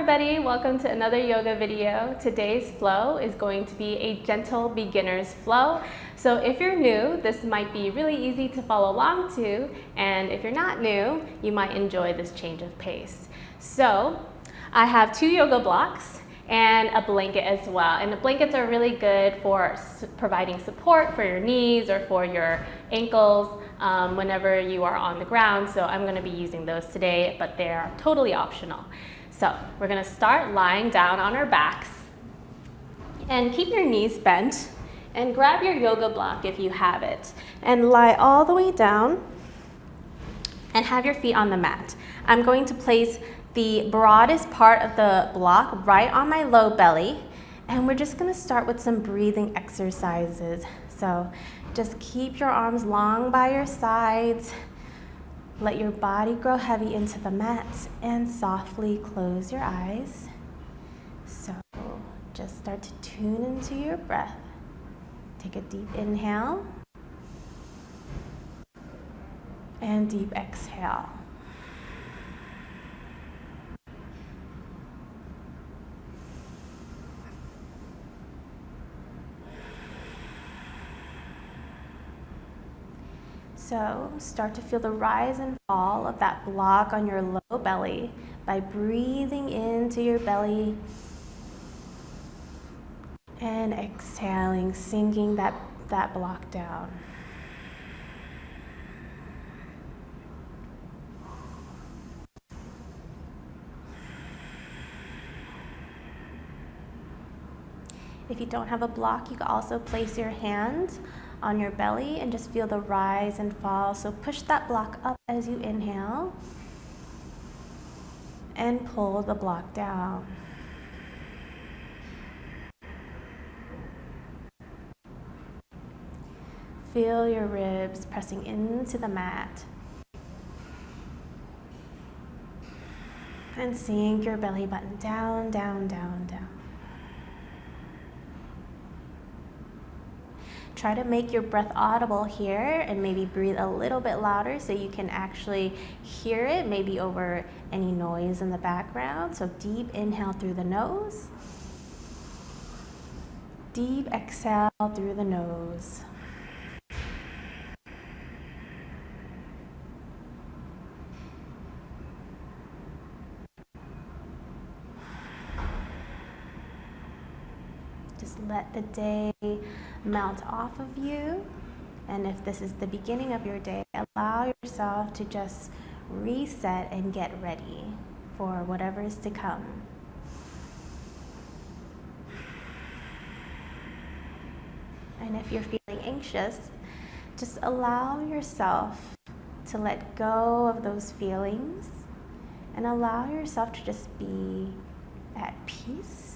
everybody, welcome to another yoga video. Today's flow is going to be a gentle beginner's flow. So if you're new, this might be really easy to follow along to, and if you're not new, you might enjoy this change of pace. So I have 2 yoga blocks and a blanket as well. And the blankets are really good for providing support for your knees or for your ankles whenever you are on the ground. So I'm going to be using those today, but they are totally optional. So we're going to start lying down on our backs and keep your knees bent and grab your yoga block if you have it and lie all the way down and have your feet on the mat. I'm going to place the broadest part of the block right on my low belly, and we're just going to start with some breathing exercises. So just keep your arms long by your sides. Let your body grow heavy into the mat and softly close your eyes. So just start to tune into your breath. Take a deep inhale and deep exhale. So start to feel the rise and fall of that block on your low belly by breathing into your belly and exhaling, sinking that block down. If you don't have a block, you can also place your hand on your belly and just feel the rise and fall. So push that block up as you inhale and pull the block down. Feel your ribs pressing into the mat and sink your belly button down, down, down, down. Try to make your breath audible here and maybe breathe a little bit louder so you can actually hear it, maybe over any noise in the background. So deep inhale through the nose. Deep exhale through the nose. Just let the day melt off of you. And if this is the beginning of your day, allow yourself to just reset and get ready for whatever is to come. And if you're feeling anxious, just allow yourself to let go of those feelings and allow yourself to just be at peace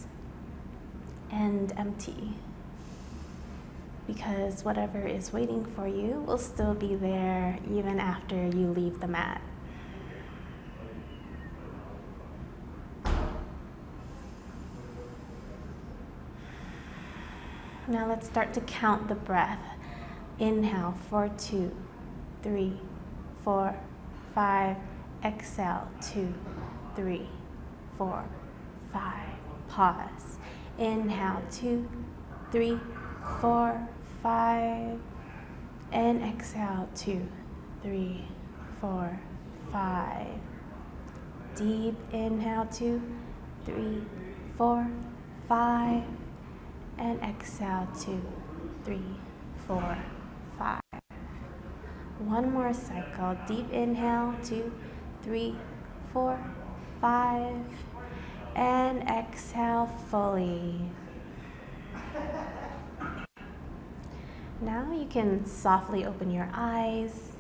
and empty, because whatever is waiting for you will still be there even after you leave the mat. Now let's start to count the breath. Inhale for 2, 3, 4, 5. Exhale 2, 3, 4, 5. Pause. Inhale 2, 3, 4, 5. And exhale 2, 3, 4, 5. Deep inhale 2, 3, 4, 5. And exhale 2, 3, 4, 5. One more cycle. Deep inhale 2, 3, 4, 5. And exhale fully. Now you can softly open your eyes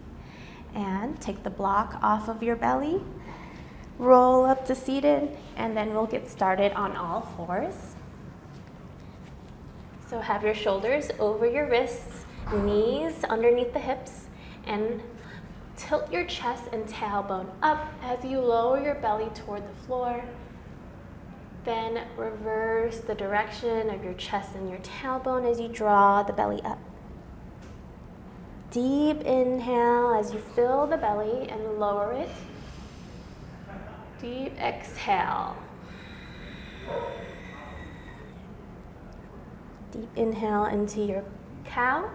and take the block off of your belly. Roll up to seated, and then we'll get started on all fours. So have your shoulders over your wrists, knees underneath the hips, and tilt your chest and tailbone up as you lower your belly toward the floor. Then reverse the direction of your chest and your tailbone as you draw the belly up. Deep inhale as you fill the belly and lower it. Deep exhale. Deep inhale into your cow.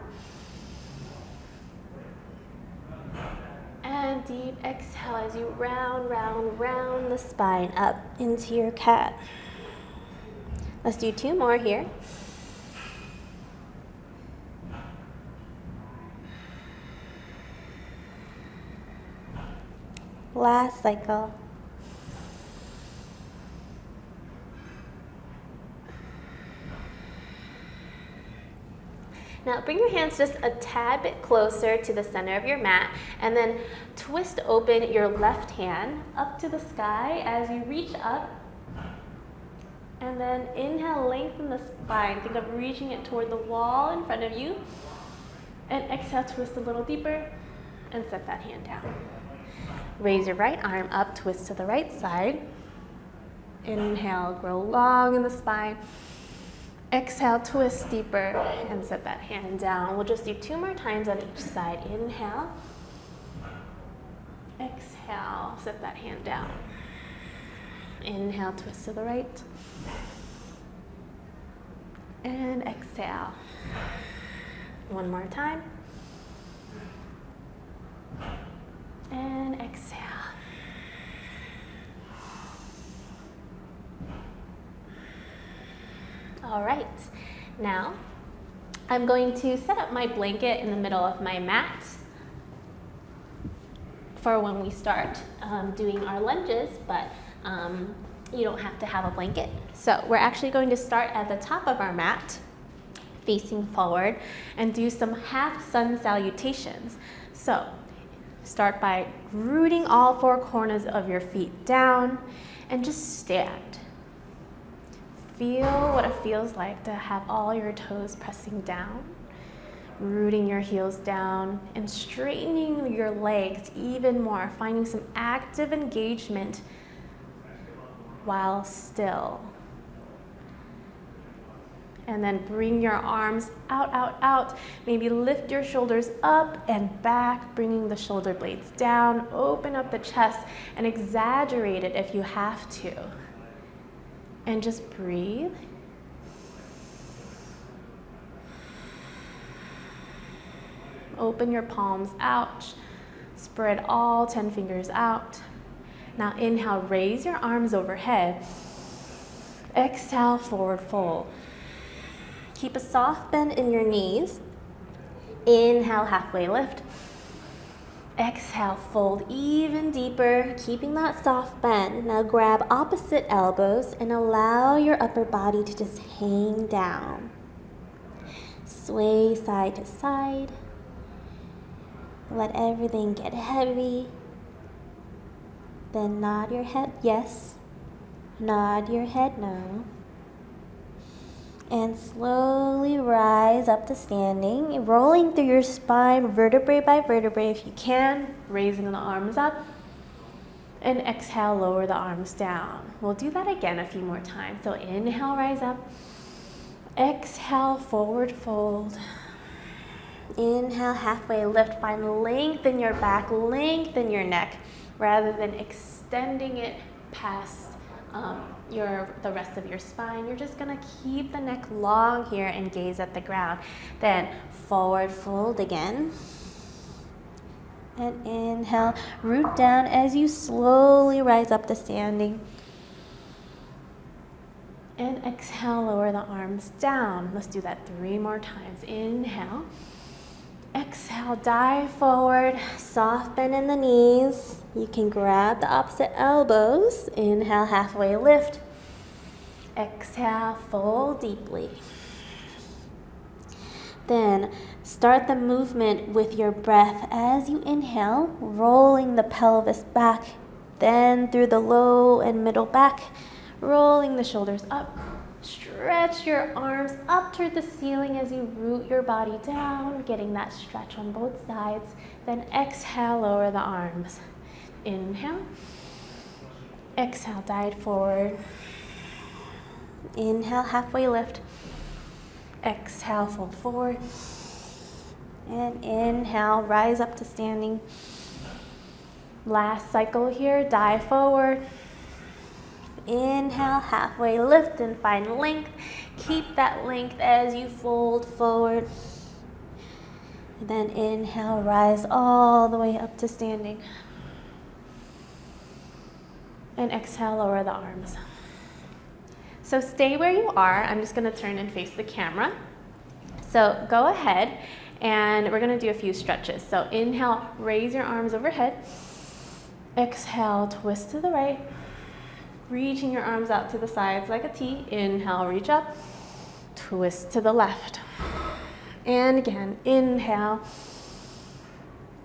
And deep exhale as you round, round, round the spine up into your cat. Let's do 2 more here. Last cycle. Now bring your hands just a tad bit closer to the center of your mat and then twist open your left hand up to the sky as you reach up. And then inhale, lengthen the spine. Think of reaching it toward the wall in front of you. And exhale, twist a little deeper and set that hand down. Raise your right arm up, twist to the right side. Inhale, grow long in the spine. Exhale, twist deeper and set that hand down. We'll just do 2 more times on each side. Inhale. Exhale, set that hand down. Inhale, twist to the right. And exhale. 1 more time. And exhale. All right, now I'm going to set up my blanket in the middle of my mat for when we start doing our lunges, but you don't have to have a blanket. So we're actually going to start at the top of our mat, facing forward, and do some half sun salutations. So start by rooting all 4 corners of your feet down and just stand. Feel what it feels like to have all your toes pressing down, rooting your heels down and straightening your legs even more, finding some active engagement while still. And then bring your arms out, out, out. Maybe lift your shoulders up and back, bringing the shoulder blades down. Open up the chest and exaggerate it if you have to. And just breathe. Open your palms out. Spread all 10 fingers out. Now inhale, raise your arms overhead. Exhale, forward fold. Keep a soft bend in your knees. Inhale, halfway lift. Exhale, fold even deeper, keeping that soft bend. Now grab opposite elbows and allow your upper body to just hang down. Sway side to side. Let everything get heavy. Then nod your head yes, nod your head no. And slowly rise up to standing, rolling through your spine vertebrae by vertebrae if you can, raising the arms up. And exhale, lower the arms down. We'll do that again a few more times. So inhale, rise up. Exhale, forward fold. Inhale, halfway lift. Find length in your back, length in your neck, rather than extending it past the rest of your spine. You're just gonna keep the neck long here and gaze at the ground. Then forward fold again. And inhale, root down as you slowly rise up to standing. And exhale, lower the arms down. Let's do that 3 more times. Inhale. Exhale, dive forward, soft bend in the knees. You can grab the opposite elbows. Inhale, halfway lift. Exhale, fold deeply. Then start the movement with your breath as you inhale, rolling the pelvis back, then through the low and middle back, rolling the shoulders up. Stretch your arms up toward the ceiling as you root your body down, getting that stretch on both sides. Then exhale, lower the arms. Inhale. Exhale, dive forward. Inhale, halfway lift. Exhale, fold forward. And inhale, rise up to standing. Last cycle here, dive forward. Inhale, halfway lift and find length. Keep that length as you fold forward. And then inhale, rise all the way up to standing. And exhale, lower the arms. So stay where you are. I'm just going to turn and face the camera. So go ahead, and we're going to do a few stretches. So inhale, raise your arms overhead. Exhale, twist to the right. Reaching your arms out to the sides like a T. Inhale, reach up. Twist to the left. And again, inhale.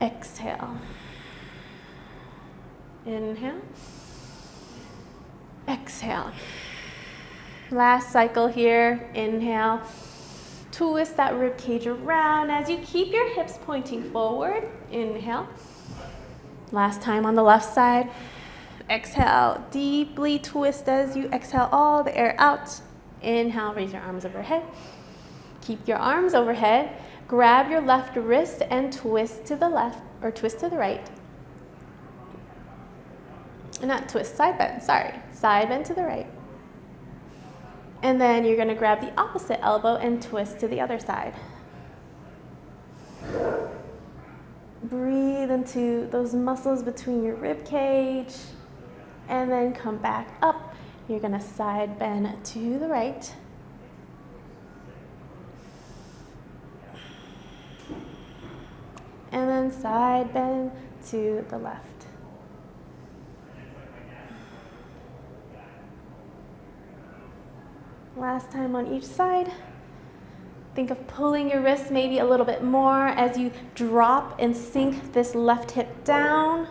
Exhale. Inhale. Exhale. Last cycle here. Inhale. Twist that rib cage around as you keep your hips pointing forward. Inhale. Last time on the left side. Exhale, deeply twist as you exhale all the air out. Inhale, raise your arms overhead. Keep your arms overhead. Grab your left wrist and twist to the left, or twist to the right. Not twist, side bend, sorry. Side bend to the right. And then you're going to grab the opposite elbow and twist to the other side. Breathe into those muscles between your rib cage. And then come back up. You're going to side bend to the right. And then side bend to the left. Last time on each side. Think of pulling your wrists maybe a little bit more as you drop and sink this left hip down.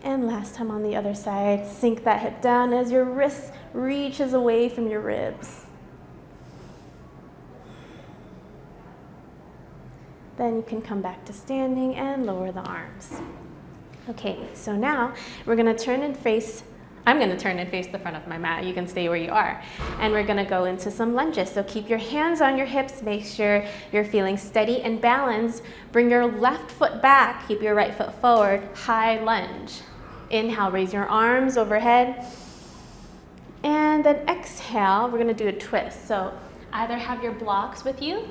And last time on the other side, sink that hip down as your wrist reaches away from your ribs. Then you can come back to standing and lower the arms. Okay, so now we're going to turn and face, I'm going to turn and face the front of my mat. You can stay where you are. And we're going to go into some lunges. So keep your hands on your hips. Make sure you're feeling steady and balanced. Bring your left foot back. Keep your right foot forward. High lunge. Inhale, raise your arms overhead. And then exhale, we're going to do a twist. So either have your blocks with you.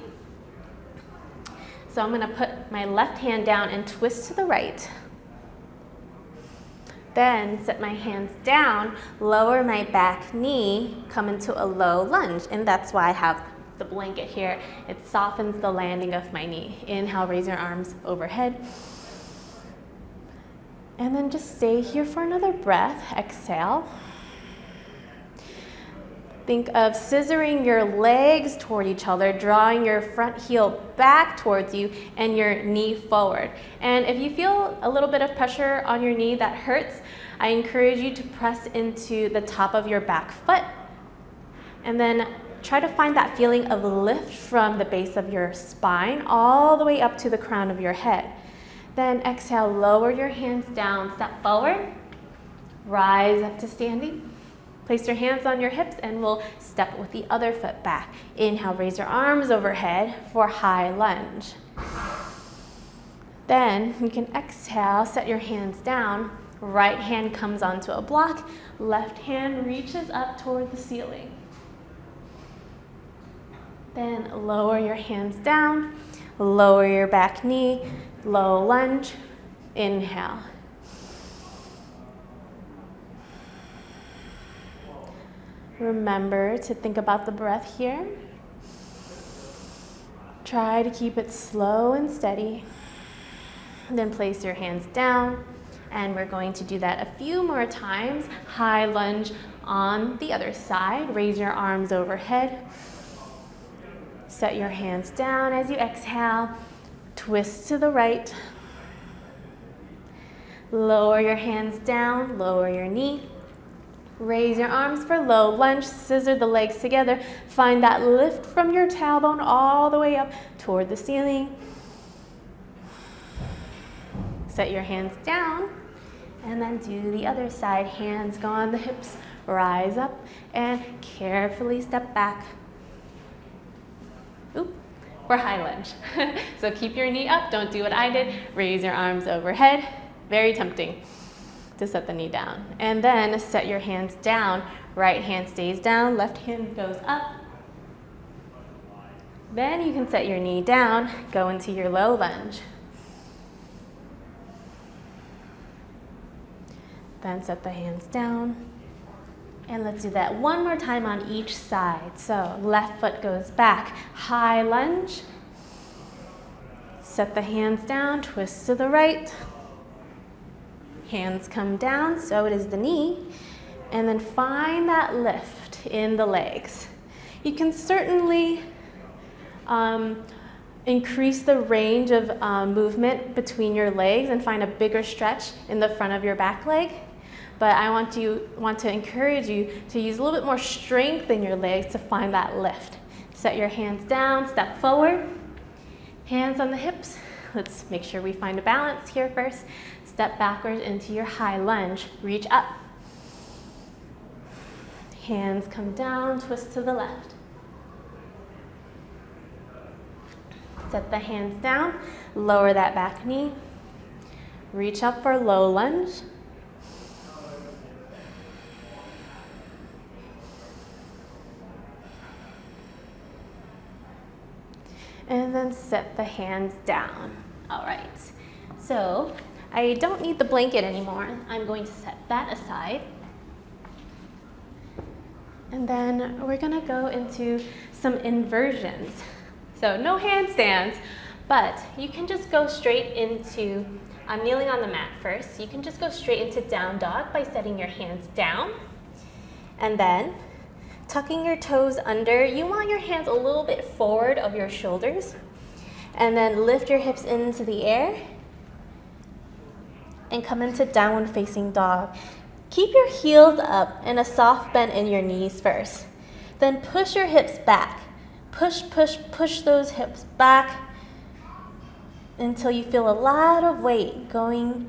So I'm going to put my left hand down and twist to the right. Then set my hands down, lower my back knee, come into a low lunge. And that's why I have the blanket here. It softens the landing of my knee. Inhale, raise your arms overhead. And then just stay here for another breath. Exhale. Think of scissoring your legs toward each other, drawing your front heel back towards you and your knee forward. And if you feel a little bit of pressure on your knee that hurts, I encourage you to press into the top of your back foot. And then try to find that feeling of lift from the base of your spine all the way up to the crown of your head. Then exhale, lower your hands down, step forward, rise up to standing. Place your hands on your hips and we'll step with the other foot back. Inhale, raise your arms overhead for high lunge. Then you can exhale, set your hands down. Right hand comes onto a block. Left hand reaches up toward the ceiling. Then lower your hands down. Lower your back knee. Low lunge. Inhale. Remember to think about the breath here. Try to keep it slow and steady. Then place your hands down, and we're going to do that a few more times. High lunge on the other side. Raise your arms overhead. Set your hands down as you exhale. Twist to the right. Lower your hands down, lower your knee. Raise your arms for low lunge, scissor the legs together. Find that lift from your tailbone all the way up toward the ceiling. Set your hands down and then do the other side. Hands go on the hips, rise up and carefully step back. Oop, for high lunge. So keep your knee up, don't do what I did. Raise your arms overhead, very tempting. to set the knee down. And then set your hands down. Right hand stays down, left hand goes up. Then you can set your knee down, go into your low lunge. Then set the hands down. And let's do that one more time on each side. So left foot goes back, high lunge. Set the hands down, twist to the right. Hands come down, so it is the knee. And then find that lift in the legs. You can certainly increase the range of movement between your legs and find a bigger stretch in the front of your back leg. But I want to encourage you to use a little bit more strength in your legs to find that lift. Set your hands down, step forward, hands on the hips. Let's make sure we find a balance here first. Step backwards into your high lunge, reach up. Hands come down, twist to the left. Set the hands down, lower that back knee. Reach up for low lunge. And then set the hands down. All right, so I don't need the blanket anymore. I'm going to set that aside. And then we're gonna go into some inversions. So no handstands, but you can just go straight into, I'm kneeling on the mat first. You can just go straight into down dog by setting your hands down. And then tucking your toes under. You want your hands a little bit forward of your shoulders. And then lift your hips into the air. And come into downward facing dog. Keep your heels up and a soft bend in your knees first. Then push your hips back. Push, push, push those hips back until you feel a lot of weight going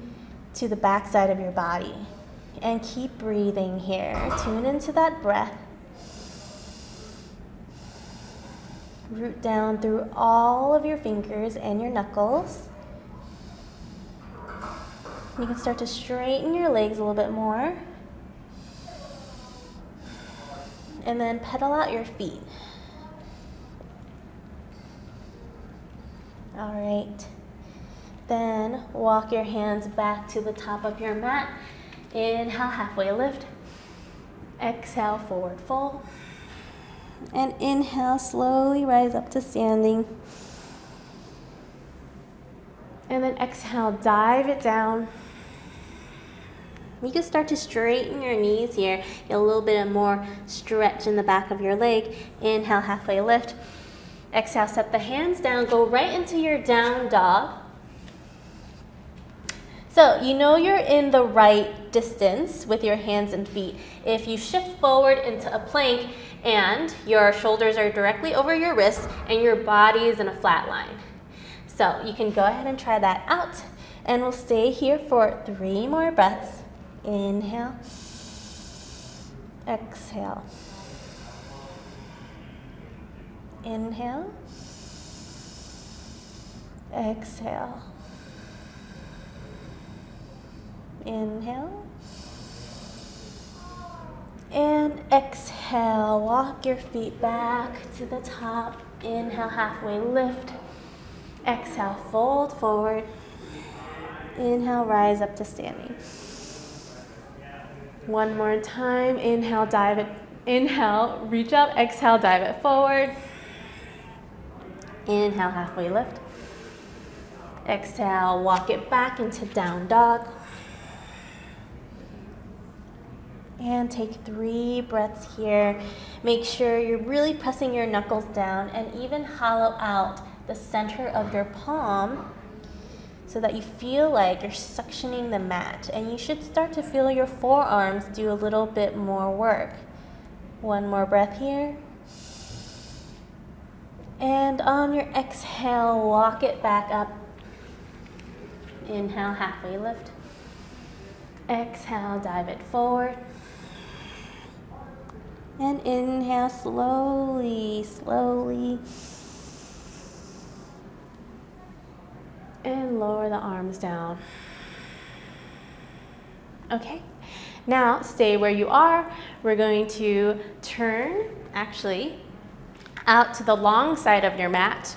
to the back side of your body. And keep breathing here. Tune into that breath. Root down through all of your fingers and your knuckles. You can start to straighten your legs a little bit more. And then pedal out your feet. All right. Then walk your hands back to the top of your mat. Inhale, halfway lift. Exhale, forward fold. And inhale, slowly rise up to standing. And then exhale, dive it down. You can start to straighten your knees here. Get a little bit more stretch in the back of your leg. Inhale, halfway lift. Exhale, set the hands down. Go right into your down dog. So you know you're in the right distance with your hands and feet. If you shift forward into a plank and your shoulders are directly over your wrists and your body is in a flat line. So you can go ahead and try that out. And we'll stay here for 3 more breaths. Inhale. Exhale. Inhale. Exhale. Inhale. And exhale. Walk your feet back to the top. Inhale, halfway lift. Exhale, fold forward. Inhale, rise up to standing. One more time. Inhale, dive it. Inhale, reach up. Exhale, dive it forward. Inhale, halfway lift. Exhale, walk it back into down dog. And take 3 breaths here. Make sure you're really pressing your knuckles down and even hollow out the center of your palm so that you feel like you're suctioning the mat. And you should start to feel your forearms do a little bit more work. One more breath here. And on your exhale, walk it back up. Inhale, halfway lift. Exhale, dive it forward. And inhale, slowly, slowly. And lower the arms down. Okay, now stay where you are. We're going to turn, actually, out to the long side of your mat.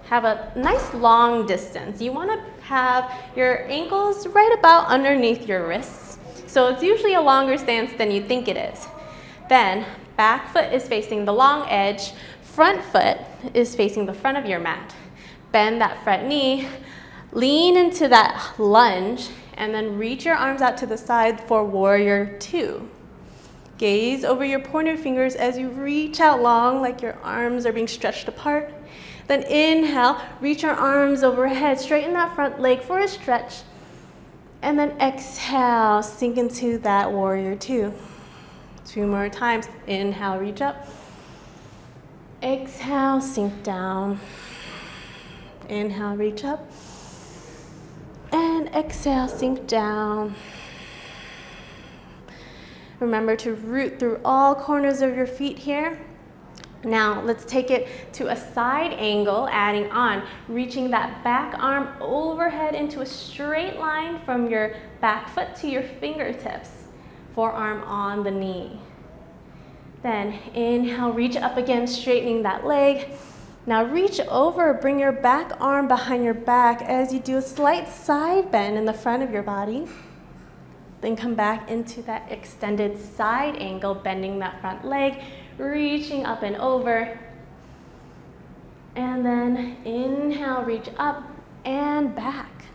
Have a nice long distance. You want to have your ankles right about underneath your wrists. So it's usually a longer stance than you think it is. Then back foot is facing the long edge, front foot is facing the front of your mat. Bend that front knee, lean into that lunge, and then reach your arms out to the side for warrior two. Gaze over your pointer fingers as you reach out long, like your arms are being stretched apart. Then inhale, reach your arms overhead, straighten that front leg for a stretch. And then exhale, sink into that warrior two. 2 more times. Inhale, reach up. Exhale, sink down. Inhale, reach up. And exhale, sink down. Remember to root through all corners of your feet here. Now let's take it to a side angle, adding on, reaching that back arm overhead into a straight line from your back foot to your fingertips. Forearm on the knee. Then inhale, reach up again, straightening that leg. Now reach over, bring your back arm behind your back as you do a slight side bend in the front of your body. Then come back into that extended side angle, bending that front leg, reaching up and over. And then inhale, reach up and back.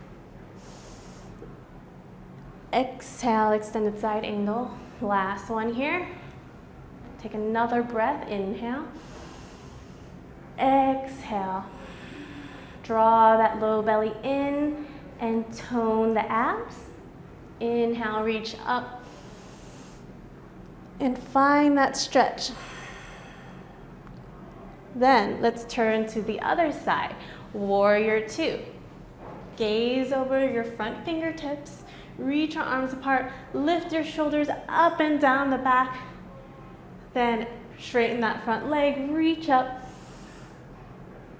Exhale, extended side angle. Last one here. Take another breath, inhale. Exhale. Draw that low belly in and tone the abs. Inhale, reach up. And find that stretch. Then let's turn to the other side. Warrior two. Gaze over your front fingertips. Reach your arms apart. Lift your shoulders up and down the back. Then straighten that front leg. Reach up.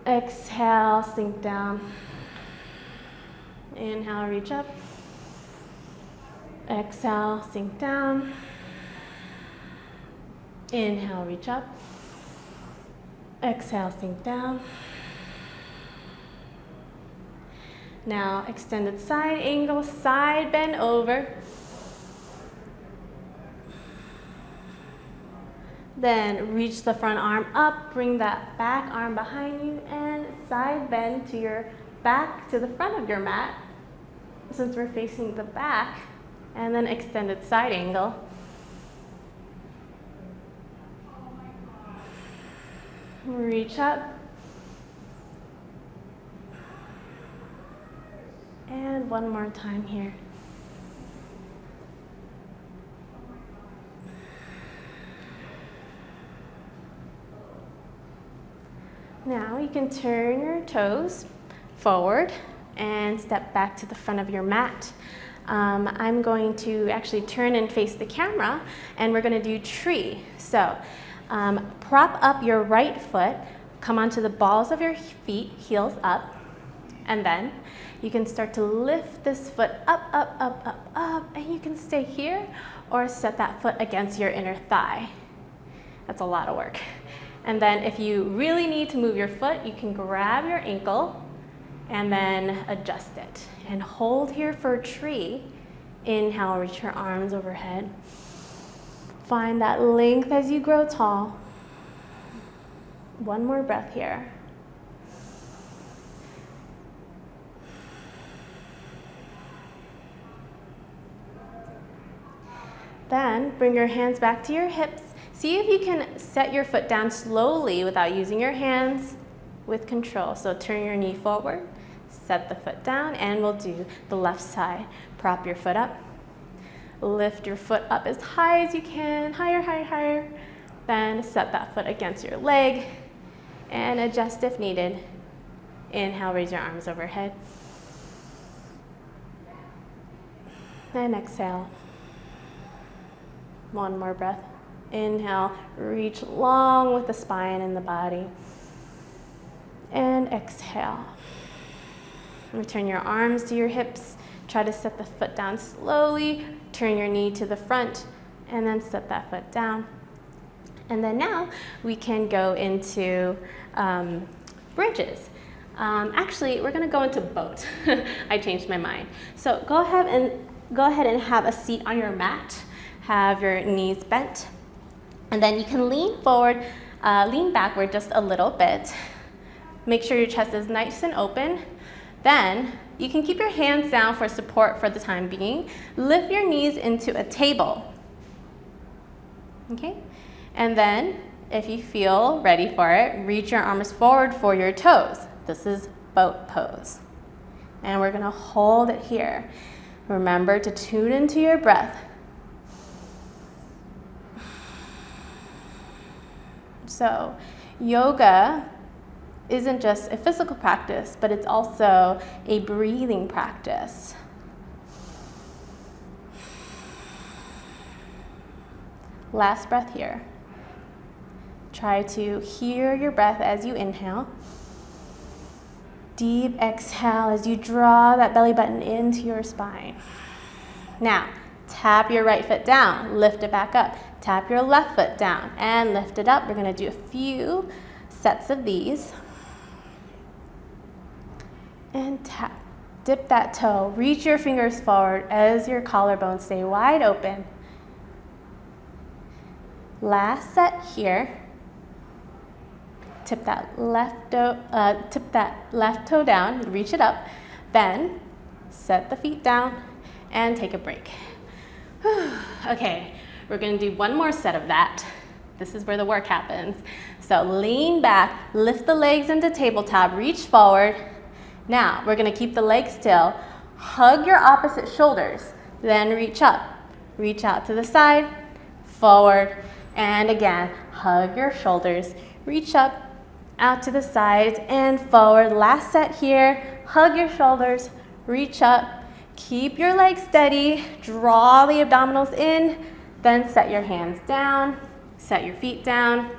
Exhale, sink down. Inhale, reach up. Exhale, sink down. Inhale, reach up. Exhale, sink down. Now, extended side angle, side bend over. Then reach the front arm up, bring that back arm behind you, and side bend to your back to the front of your mat, since we're facing the back, and then extended side angle. Reach up. And one more time here. Now you can turn your toes forward and step back to the front of your mat. I'm going to actually turn and face the camera, and we're going to do tree. So prop up your right foot, come onto the balls of your feet, heels up, and then you can start to lift this foot up, up, up, up, up, and you can stay here or set that foot against your inner thigh. That's a lot of work. And then if you really need to move your foot, you can grab your ankle and then adjust it. And hold here for a tree. Inhale, reach your arms overhead. Find that length as you grow tall. One more breath here. Then bring your hands back to your hips. See if you can set your foot down slowly without using your hands, with control. So turn your knee forward, set the foot down, and we'll do the left side. Prop your foot up. Lift your foot up as high as you can, higher, higher, higher. Then set that foot against your leg and adjust if needed. Inhale, raise your arms overhead. And exhale. One more breath. Inhale, reach long with the spine and the body. And exhale. Return your arms to your hips. Try to set the foot down slowly. turn your knee to the front, and then set that foot down. And then now we can go into bridges. Actually, we're gonna go into boat. I changed my mind. So go ahead and have a seat on your mat. Have your knees bent. And then you can lean forward, lean backward just a little bit. Make sure your chest is nice and open. Then you can keep your hands down for support for the time being. Lift your knees into a table. Okay? And then, if you feel ready for it, reach your arms forward for your toes. This is boat pose. And we're gonna hold it here. Remember to tune into your breath. So, yoga isn't just a physical practice, but it's also a breathing practice. Last breath here. Try to hear your breath as you inhale. Deep exhale as you draw that belly button into your spine. Now, tap your right foot down, lift it back up. Tap your left foot down and lift it up. We're gonna do a few sets of these. And tap, dip that toe, reach your fingers forward as your collarbones stay wide open. Last set here. Tip that left toe down, reach it up, then set the feet down and take a break. Okay, we're gonna do one more set of that. This is where the work happens. So lean back, lift the legs into tabletop, reach forward. Now, we're gonna keep the legs still, hug your opposite shoulders, then reach up. Reach out to the side, forward, and again, hug your shoulders, reach up, out to the sides and forward. Last set here, hug your shoulders, reach up, keep your legs steady, draw the abdominals in, then set your hands down, set your feet down,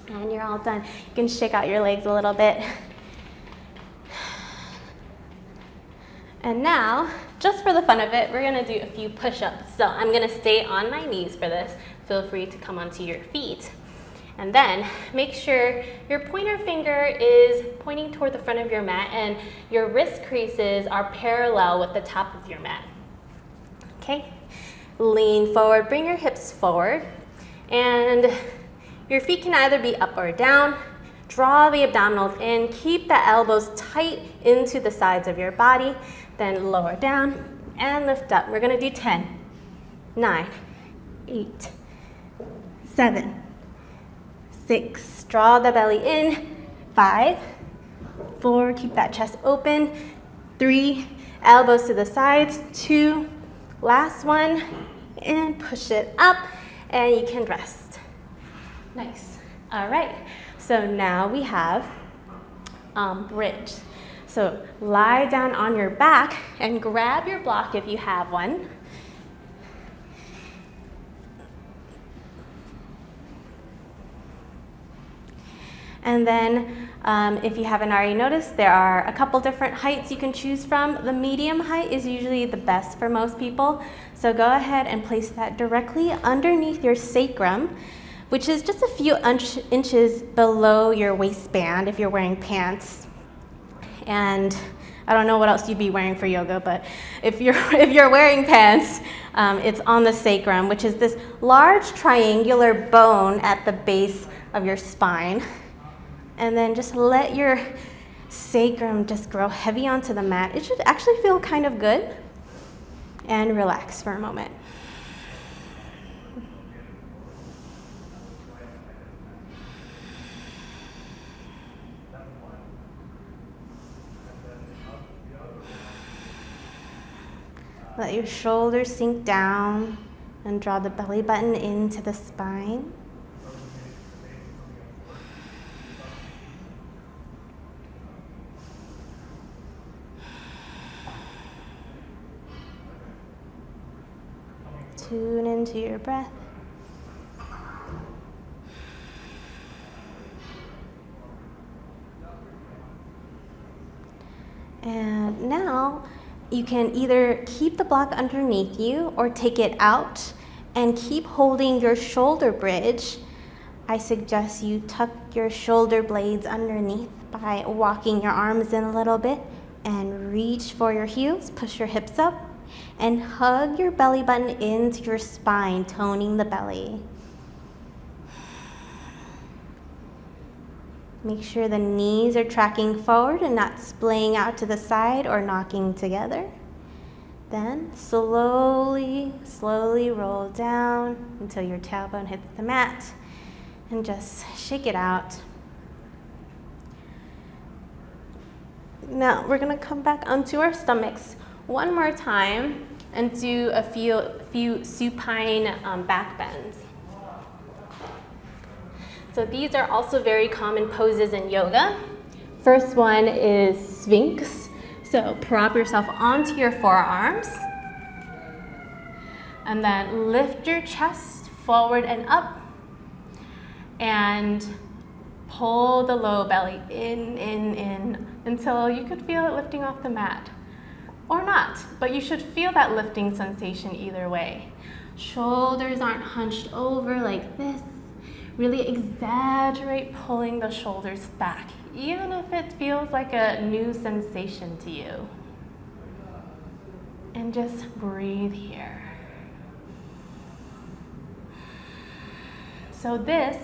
and you're all done. You can shake out your legs a little bit. And now, just for the fun of it, we're gonna do a few push-ups. So I'm gonna stay on my knees for this. Feel free to come onto your feet. And then make sure your pointer finger is pointing toward the front of your mat and your wrist creases are parallel with the top of your mat. Okay? Lean forward, bring your hips forward, and your feet can either be up or down. Draw the abdominals in, keep the elbows tight into the sides of your body, then lower down and lift up. We're gonna do 10, 9, 8, 7, 6, draw the belly in, 5, 4, keep that chest open, 3, elbows to the sides, 2, last one, and push it up, and you can rest. Nice. All right, so now we have bridge. So lie down on your back and grab your block if you have one. And then if you haven't already noticed, there are a couple different heights you can choose from. The medium height is usually the best for most people. So go ahead and place that directly underneath your sacrum, which is just a few inches below your waistband if you're wearing pants. And I don't know what else you'd be wearing for yoga, but if you're wearing pants, it's on the sacrum, which is this large triangular bone at the base of your spine. And then just let your sacrum just grow heavy onto the mat. It should actually feel kind of good. And relax for a moment. Let your shoulders sink down and draw the belly button into the spine. Tune into your breath. And now You can either keep the block underneath you or take it out and keep holding your shoulder bridge. I suggest you tuck your shoulder blades underneath by walking your arms in a little bit and reach for your heels, push your hips up, and hug your belly button into your spine, toning the belly. Make sure the knees are tracking forward and not splaying out to the side or knocking together. Then slowly, slowly roll down until your tailbone hits the mat and just shake it out. Now we're gonna come back onto our stomachs one more time and do a few supine back bends. So these are also very common poses in yoga. First one is Sphinx. So prop yourself onto your forearms and then lift your chest forward and up and pull the low belly in until you could feel it lifting off the mat. Or not, but you should feel that lifting sensation either way. Shoulders aren't hunched over like this. Really exaggerate pulling the shoulders back, even if it feels like a new sensation to you. And just breathe here. So this,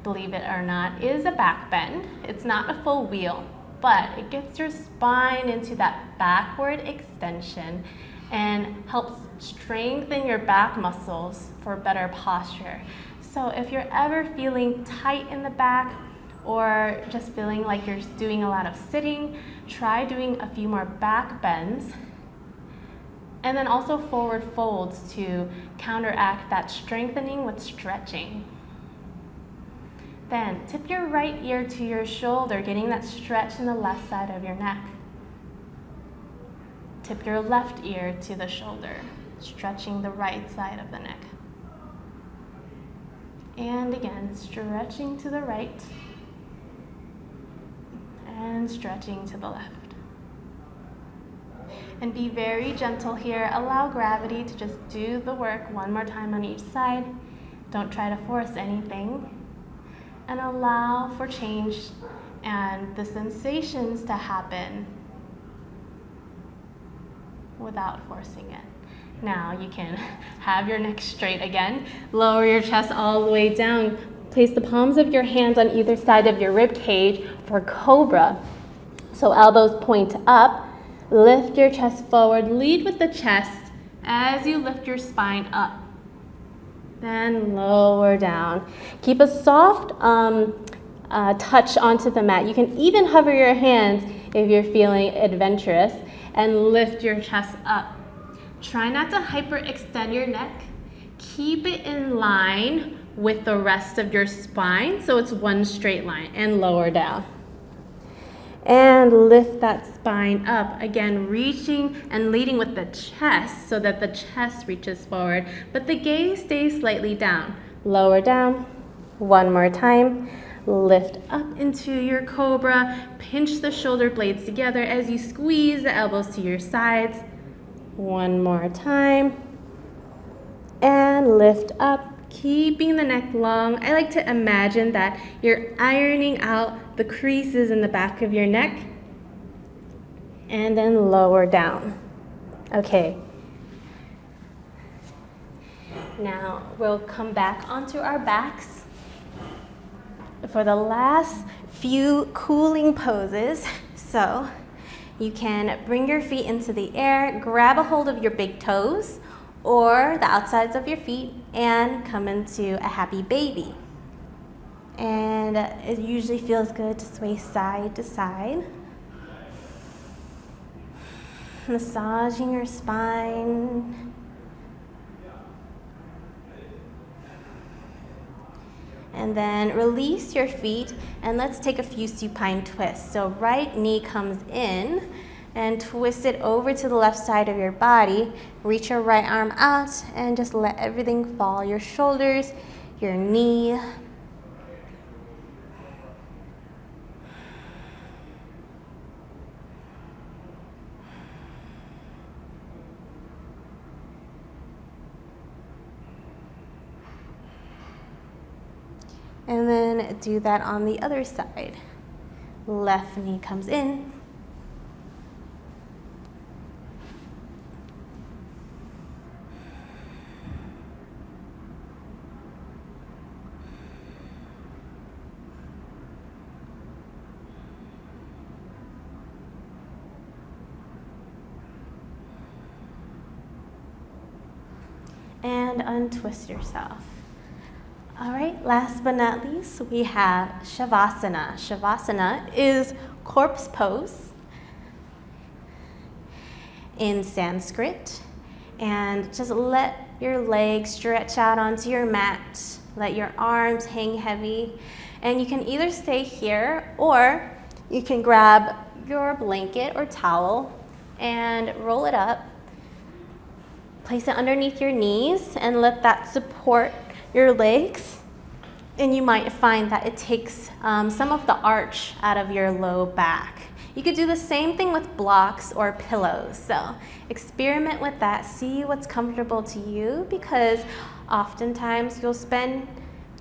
believe it or not, is a back bend. It's not a full wheel, but it gets your spine into that backward extension and helps strengthen your back muscles for better posture. So if you're ever feeling tight in the back or just feeling like you're doing a lot of sitting, try doing a few more back bends. And then also forward folds to counteract that strengthening with stretching. Then tip your right ear to your shoulder, getting that stretch in the left side of your neck. Tip your left ear to the shoulder, stretching the right side of the neck. And again, stretching to the right and stretching to the left. And be very gentle here. Allow gravity to just do the work one more time on each side. Don't try to force anything. And allow for change and the sensations to happen without forcing it. Now you can have your neck straight again. Lower your chest all the way down. Place the palms of your hands on either side of your rib cage for cobra. So elbows point up. Lift your chest forward. Lead with the chest as you lift your spine up. Then lower down. Keep a soft touch onto the mat. You can even hover your hands if you're feeling adventurous and lift your chest up. Try not to hyperextend your neck. Keep it in line with the rest of your spine so it's one straight line, and lower down. And lift that spine up. Again, reaching and leading with the chest so that the chest reaches forward, but the gaze stays slightly down. Lower down. One more time. Lift up into your cobra. Pinch the shoulder blades together as you squeeze the elbows to your sides. One more time. And lift up, keeping the neck long. I like to imagine that you're ironing out the creases in the back of your neck. And then lower down. Okay. Now we'll come back onto our backs for the last few cooling poses. So you can bring your feet into the air, grab a hold of your big toes or the outsides of your feet, and come into a happy baby. And it usually feels good to sway side to side. Massaging your spine. And then release your feet and let's take a few supine twists. So right knee comes in and twist it over to the left side of your body. Reach your right arm out and just let everything fall. Your shoulders, your knee. And then do that on the other side. Left knee comes in. And untwist yourself. All right, last but not least, we have Shavasana. Shavasana is corpse pose in Sanskrit. And just let your legs stretch out onto your mat. Let your arms hang heavy. And you can either stay here or you can grab your blanket or towel and roll it up. Place it underneath your knees and let that support your legs. And you might find that it takes some of the arch out of your low back. You could do the same thing with blocks or pillows. So experiment with that, see what's comfortable to you, because oftentimes you'll spend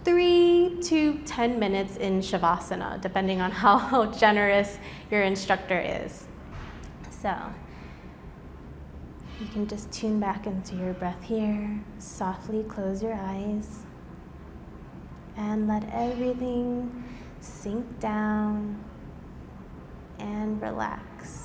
3 to 10 minutes in Shavasana, depending on how generous your instructor is. So you can just tune back into your breath here. Softly close your eyes and let everything sink down and relax.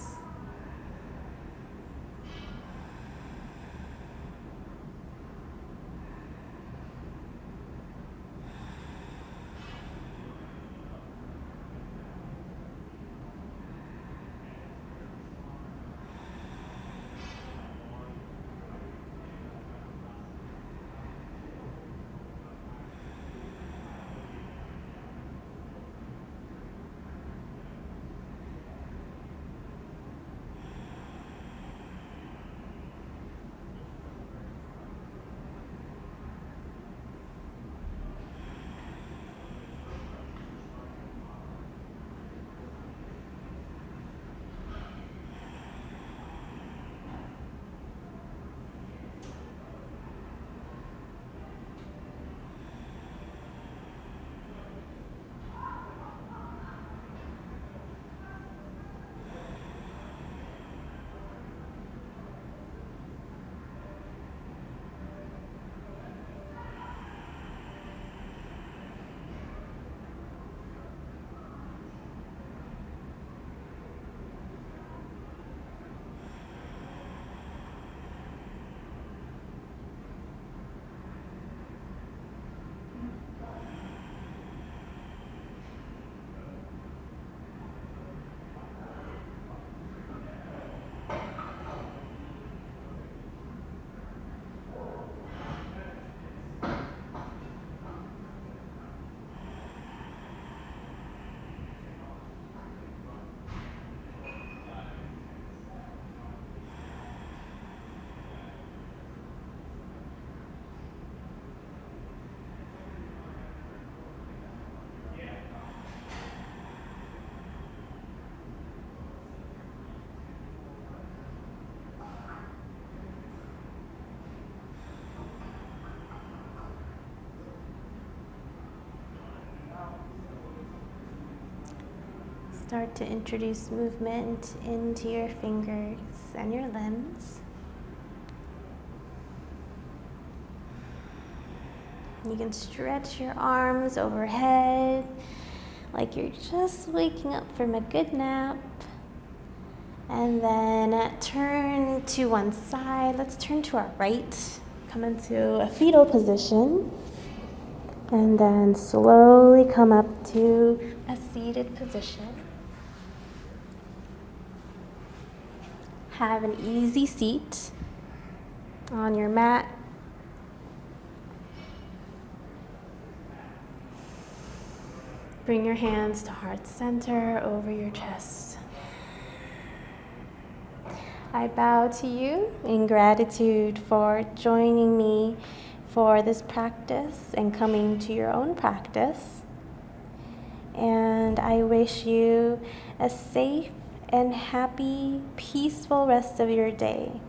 Start to introduce movement into your fingers and your limbs. You can stretch your arms overhead like you're just waking up from a good nap. And then turn to one side. Let's turn to our right. Come into a fetal position. And then slowly come up to a seated position. Have an easy seat on your mat. Bring your hands to heart center over your chest. I bow to you in gratitude for joining me for this practice and coming to your own practice. And I wish you a safe and happy, peaceful rest of your day.